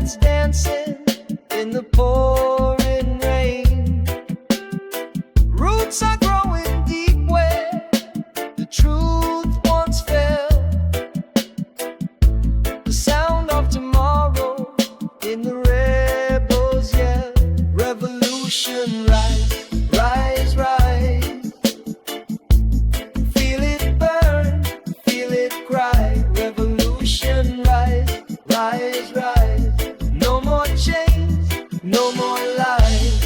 that's dancing in the pouring rain. Roots are growing deep where the truth once fell. The sound of tomorrow in the rebels yell. Revolution rise, rise, rise. Feel it burn, feel it cry. Revolution rise, rise, rise. No more chains, no more lies.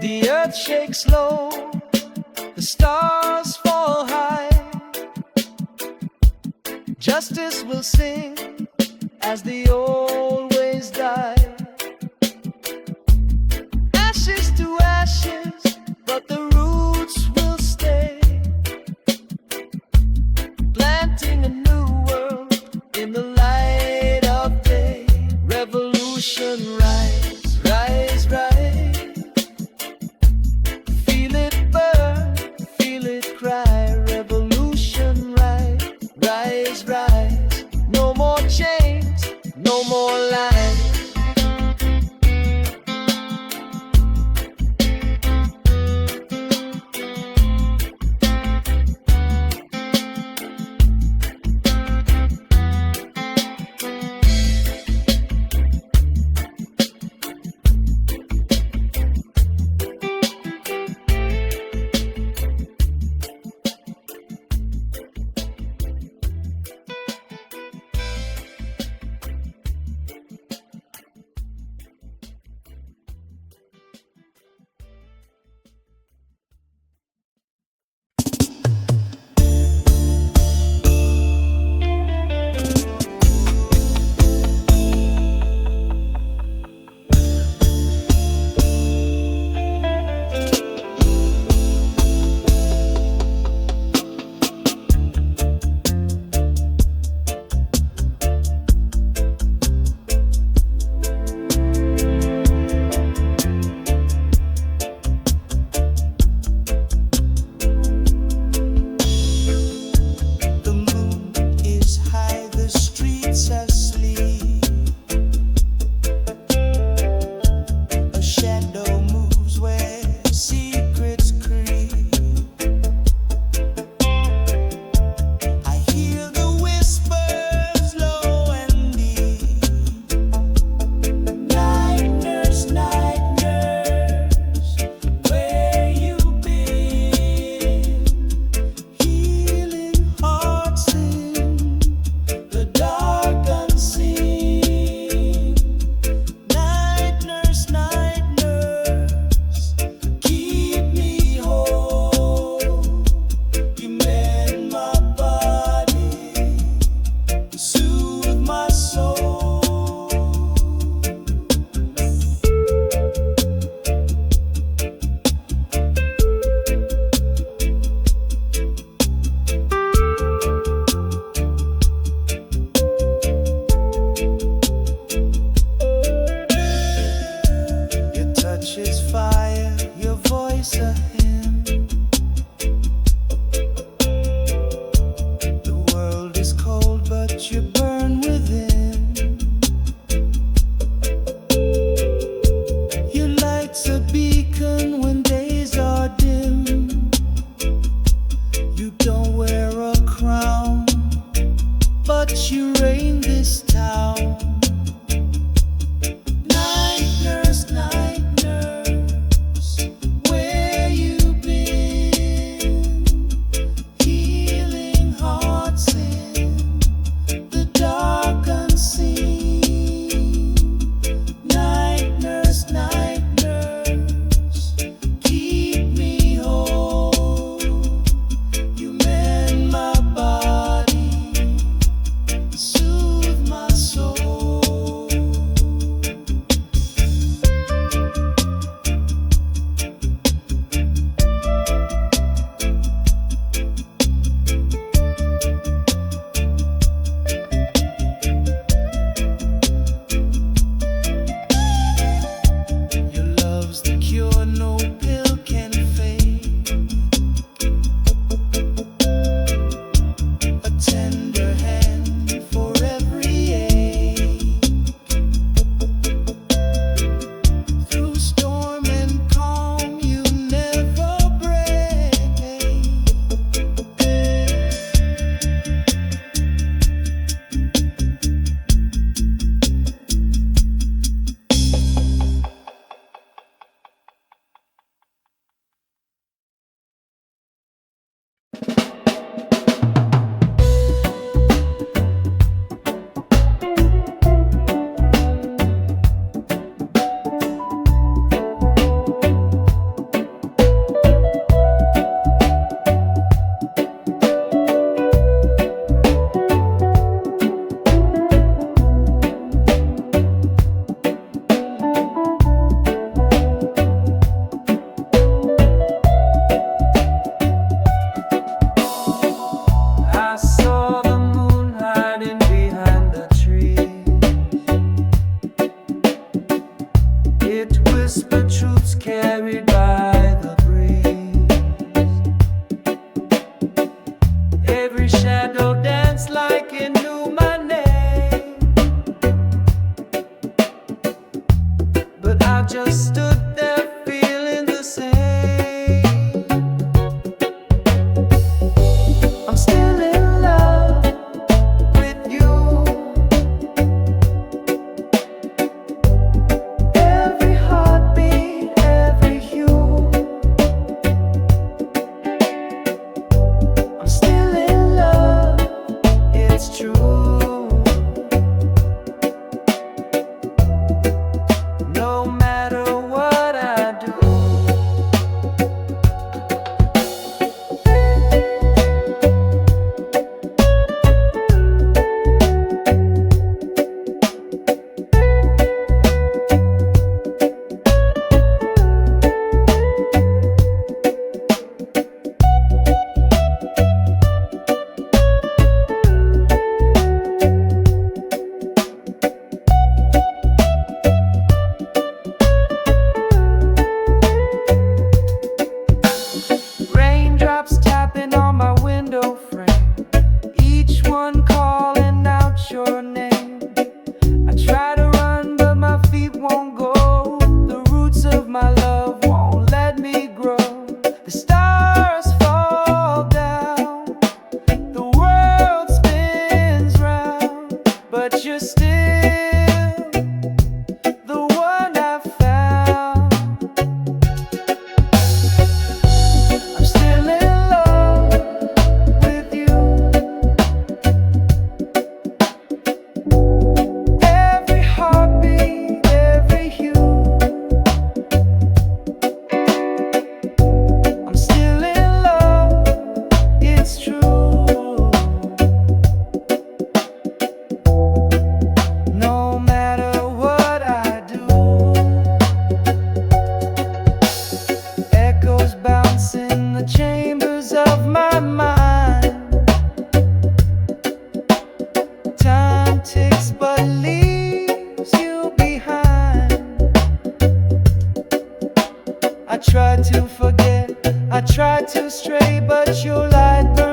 The earth shakes low, the stars fall high. Justice will sing as the old ways die. Ashes to ashes, but the roots will stay. Planting a new world in the light of day. Revolution rise, rise, rise. Feel it burn, feel it cry. Revolution rise, rise, rise. No more chains, no more lies. It whispered truths carried by the breeze. Every shadow danced like it knew my name, but I just stood there feeling the same. I'm still in love with you. Every heartbeat, every hue. I'm still in love, it's true. No matter what I do. Raindrops tapping on my window frame, each one calling out your name. I try to run, but my feet won't go. The roots of my love won't let me grow. The stars fall down, the world spins round, but you're still the one I found. I'm still in love with you. Every heartbeat, every hue. I'm still in love, it's true. No matter what I do. Echoes bounce in the chambers of my mind. Time ticks but leaves you behind. I try to forget, I try to stray, but your light burns